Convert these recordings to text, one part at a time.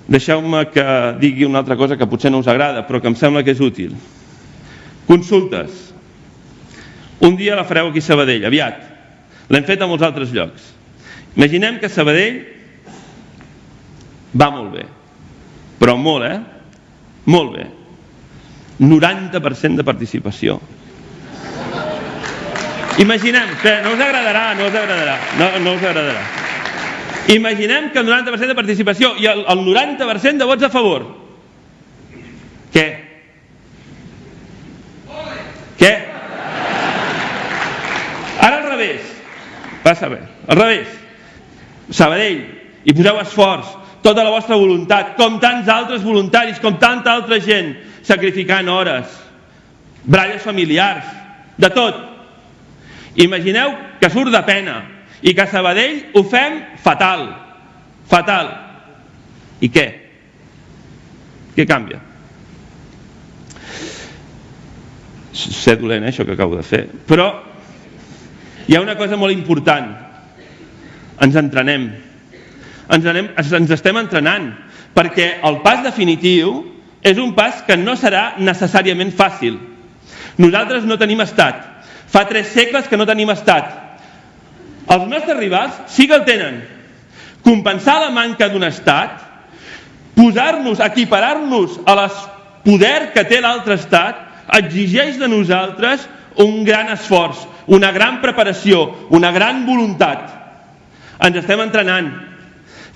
Deixeu-me que digui una altra cosa que potser no us agrada, però que em sembla que és útil. Consultes. Un dia la fareu aquí a Sabadell, aviat. L'hem fet a molts altres llocs. Imaginem que Sabadell va molt bé, però molt, molt bé. 90% de participació. Imaginem, que no us agradarà, no us agradarà. Imaginem que el 90% de participació i el 90% de vots a favor. Què? Què? Ara al revés. Passa bé. Al revés. Sabadell, hi poseu esforç, tota la vostra voluntat, com tants altres voluntaris, com tanta altra gent, sacrificant hores, baralles familiars, de tot. Imagineu que surt de pena i que a Sabadell ho fem fatal. Fatal. I què? Què canvia? Sé dolent, això que acabo de fer. Però hi ha una cosa molt important. Ens entrenem. Ens estem entrenant. Perquè el pas definitiu és un pas que no serà necessàriament fàcil. Nosaltres no tenim estat. Fa 3 segles que no tenim estat. Els nostres rivals sí que el tenen. Compensar la manca d'un estat, posar-nos, equiparar-nos a el poder que té l'altre estat, exigeix de nosaltres un gran esforç, una gran preparació, una gran voluntat. Ens estem entrenant.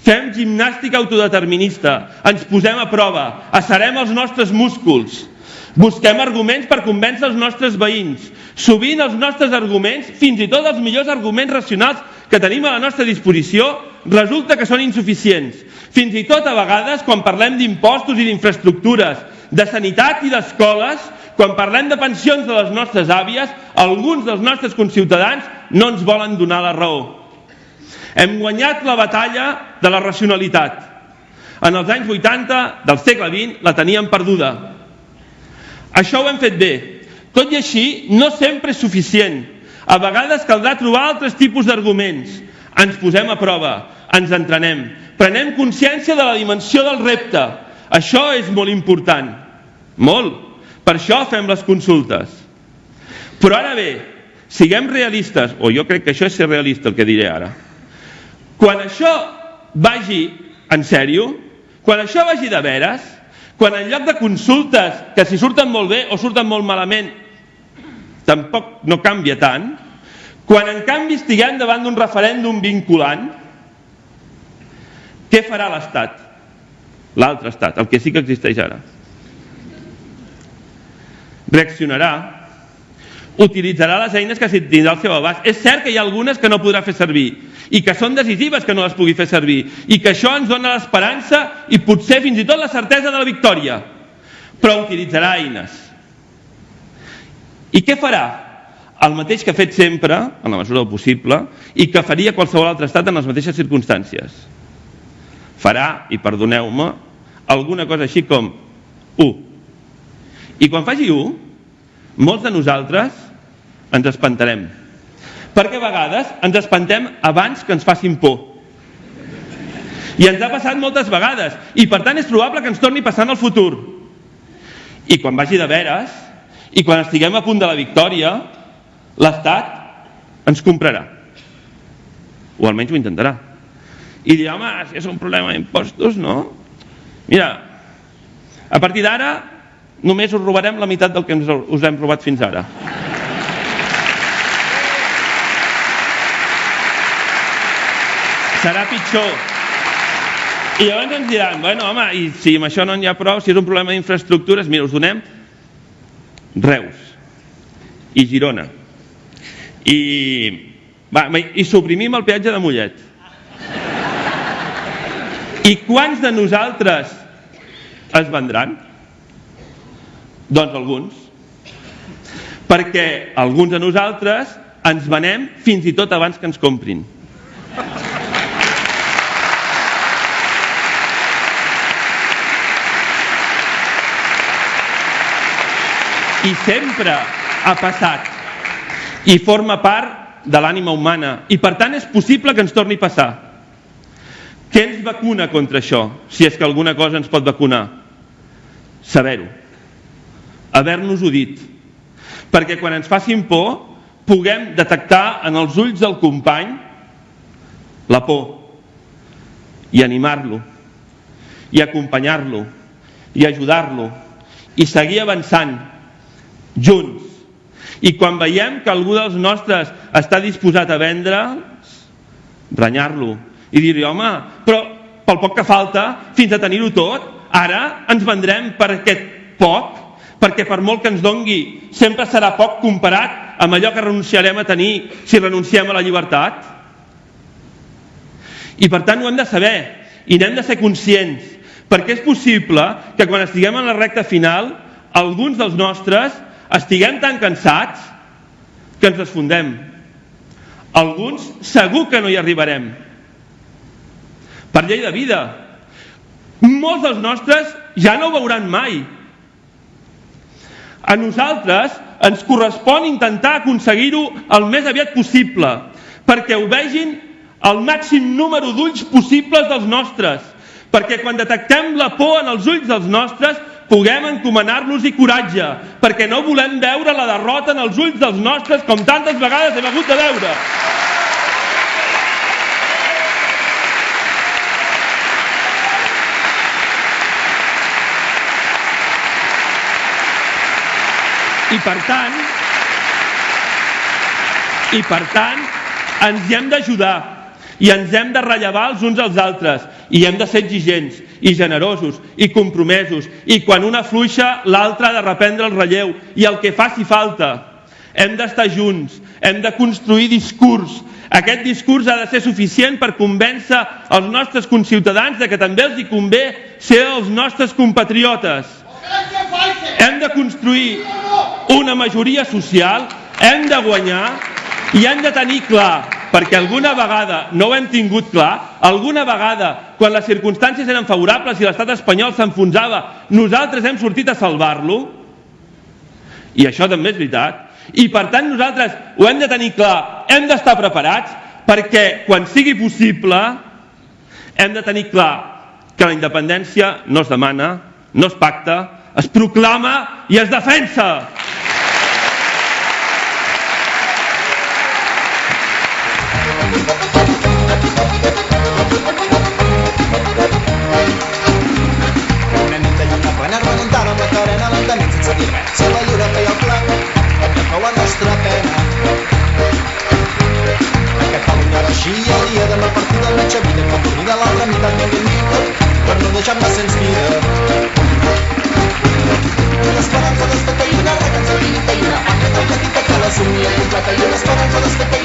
Fem gimnàstica autodeterminista, ens posem a prova, asserem els nostres músculs, busquem arguments per convèncer els nostres veïns. Sovint els nostres arguments, fins i tot els millors arguments racionals que tenim a la nostra disposició, resulta que són insuficients. Fins i tot a vegades, quan parlem d'impostos i d'infraestructures, de sanitat i d'escoles, quan parlem de pensions de les nostres àvies, alguns dels nostres conciutadans no ens volen donar la raó. Hem guanyat la batalla de la racionalitat. En els anys 80 del segle XX la teníem perduda. Això ho hem fet bé. Tot i així, no sempre és suficient. A vegades caldrà trobar altres tipus d'arguments. Ens posem a prova, ens entrenem, prenem consciència de la dimensió del repte. Això és molt important. Molt. Per això fem les consultes. Però ara bé, siguem realistes, o jo crec que això és ser realista el que diré ara. Quan això vagi en sèrio, quan això vagi de veres, quan en lloc de consultes que si surten molt bé o surten molt malament tampoc no canvia tant, quan en canvi estiguem davant d'un referèndum vinculant, què farà l'Estat? L'altre Estat, el que sí que existeix ara. Reaccionarà, utilitzarà les eines que tindrà al seu abast. És cert que hi ha algunes que no podrà fer servir i que són decisives que no les pugui fer servir i que això ens dona l'esperança i potser fins i tot la certesa de la victòria, però utilitzarà eines. I què farà? El mateix que ha fet sempre, en la mesura del possible, i que faria qualsevol altre estat en les mateixes circumstàncies. Farà, i perdoneu-me, alguna cosa així com 1. I quan faci 1, molts de nosaltres ens espantarem. Perquè a vegades ens espantem abans que ens facin por. I ens ha passat moltes vegades, i per tant és probable que ens torni a passar en el futur. I quan vagi de veres, i quan estiguem a punt de la victòria, l'Estat ens comprarà. O almenys ho intentarà. I dirà, home, si és un problema d'impostos, no? Mira, a partir d'ara només us robarem la meitat del que us hem robat fins ara. Serà pitjor. I llavors ens diran, bueno, home, i si amb això no n'hi ha prou, si és un problema d'infraestructures, mira, us donem Reus i Girona i suprimim el peatge de Mollet. I quants de nosaltres es vendran? Doncs alguns. Perquè alguns de nosaltres ens venem fins i tot abans que ens comprin. I sempre ha passat i forma part de l'ànima humana i per tant és possible que ens torni a passar. Què ens vacuna contra això, si és que alguna cosa ens pot vacunar? Saber-ho, haver-nos-ho dit, perquè quan ens facin por puguem detectar en els ulls del company la por i animar-lo i acompanyar-lo i ajudar-lo i seguir avançant junts. I quan veiem que algú dels nostres està disposat a vendre'ls, renyar-lo i dir-li, home, però pel poc que falta fins a tenir-ho tot, ara ens vendrem per aquest poc, perquè per molt que ens dongui sempre serà poc comparat amb allò que renunciarem a tenir si renunciem a la llibertat. I per tant ho hem de saber i n'hem de ser conscients, perquè és possible que quan estiguem en la recta final alguns dels nostres estiguem tan cansats que ens desfondem. Alguns segur que no hi arribarem. Per llei de vida. Molts dels nostres ja no ho veuran mai. A nosaltres ens correspon intentar aconseguir-ho el més aviat possible, perquè ho vegin el màxim número d'ulls possibles dels nostres, perquè quan detectem la por en els ulls dels nostres puguem encomanar-los-hi coratge, perquè no volem veure la derrota en els ulls dels nostres com tantes vegades hem hagut de veure. I per tant, ens hi hem d'ajudar i ens hem de rellevar els uns als altres i hem de ser exigents i generosos i compromesos i quan una fluixa l'altre ha de reprendre el relleu i el que faci falta. Hem d'estar junts, hem de construir discurs. Aquest discurs ha de ser suficient per convèncer els nostres conciutadans de que també els hi convé ser els nostres compatriotes. Hem de construir una majoria social, hem de guanyar i hem de tenir clar, perquè alguna vegada no ho hem tingut clar, alguna vegada, quan les circumstàncies eren favorables i l'estat espanyol s'enfonsava, nosaltres hem sortit a salvar-lo, i això també és veritat, i per tant nosaltres ho hem de tenir clar, hem d'estar preparats, perquè quan sigui possible hem de tenir clar que la independència no es demana, no es pacta, es proclama i es defensa. Una nit de lluna plena es remuntava amb la carena lentament sense dir res. Si la lluna feia el pla, que fou la nostra pena. A Catalunya reixia el dia de la partida, mitja vida com dormida, l'altra meitat no limita, per no deixar-me sense vida. L'esperança d'esta caïna, recansa i una, aquesta petita que la somia completa, i l'esperança d'esta caïna,